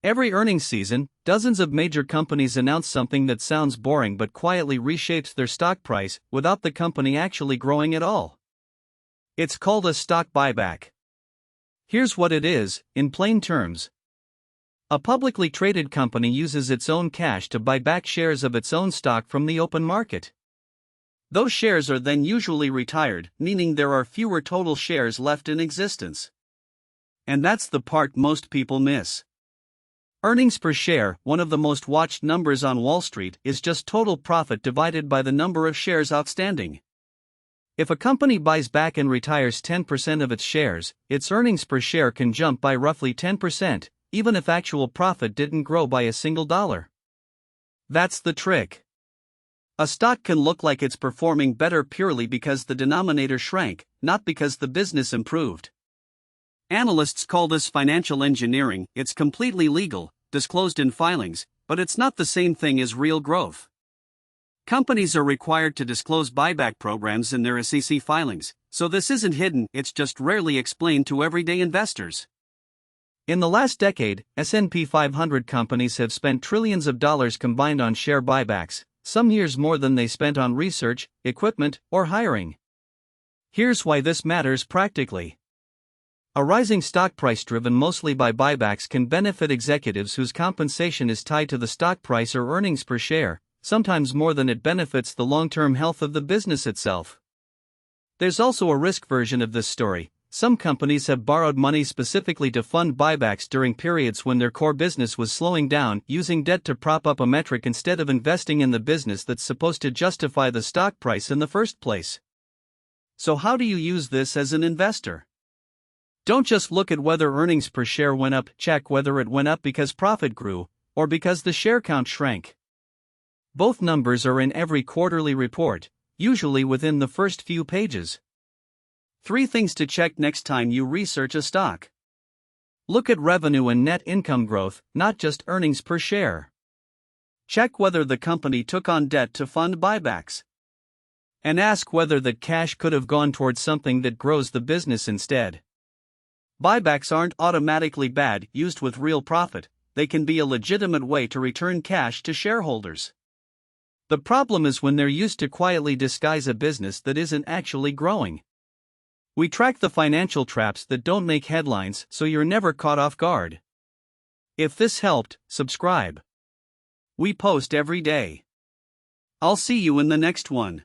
Every earnings season, dozens of major companies announce something that sounds boring but quietly reshapes their stock price without the company actually growing at all. It's called a stock buyback. Here's what it is, in plain terms. A publicly traded company uses its own cash to buy back shares of its own stock from the open market. Those shares are then usually retired, meaning there are fewer total shares left in existence. And that's the part most people miss. Earnings per share, one of the most watched numbers on Wall Street, is just total profit divided by the number of shares outstanding. If a company buys back and retires 10% of its shares, its earnings per share can jump by roughly 10%, even if actual profit didn't grow by a single dollar. That's the trick. A stock can look like it's performing better purely because the denominator shrank, not because the business improved. Analysts call this financial engineering. It's completely legal, disclosed in filings, but it's not the same thing as real growth. Companies are required to disclose buyback programs in their SEC filings, so this isn't hidden, it's just rarely explained to everyday investors. In the last decade, S&P 500 companies have spent trillions of dollars combined on share buybacks, some years more than they spent on research, equipment, or hiring. Here's why this matters practically. A rising stock price driven mostly by buybacks can benefit executives whose compensation is tied to the stock price or earnings per share, sometimes more than it benefits the long-term health of the business itself. There's also a risk version of this story. Some companies have borrowed money specifically to fund buybacks during periods when their core business was slowing down, using debt to prop up a metric instead of investing in the business that's supposed to justify the stock price in the first place. So how do you use this as an investor? Don't just look at whether earnings per share went up, check whether it went up because profit grew, or because the share count shrank. Both numbers are in every quarterly report, usually within the first few pages. 3 things to check next time you research a stock. Look at revenue and net income growth, not just earnings per share. Check whether the company took on debt to fund buybacks. And ask whether that cash could have gone towards something that grows the business instead. Buybacks aren't automatically bad. Used with real profit, they can be a legitimate way to return cash to shareholders. The problem is when they're used to quietly disguise a business that isn't actually growing. We track the financial traps that don't make headlines so you're never caught off guard. If this helped, subscribe. We post every day. I'll see you in the next one.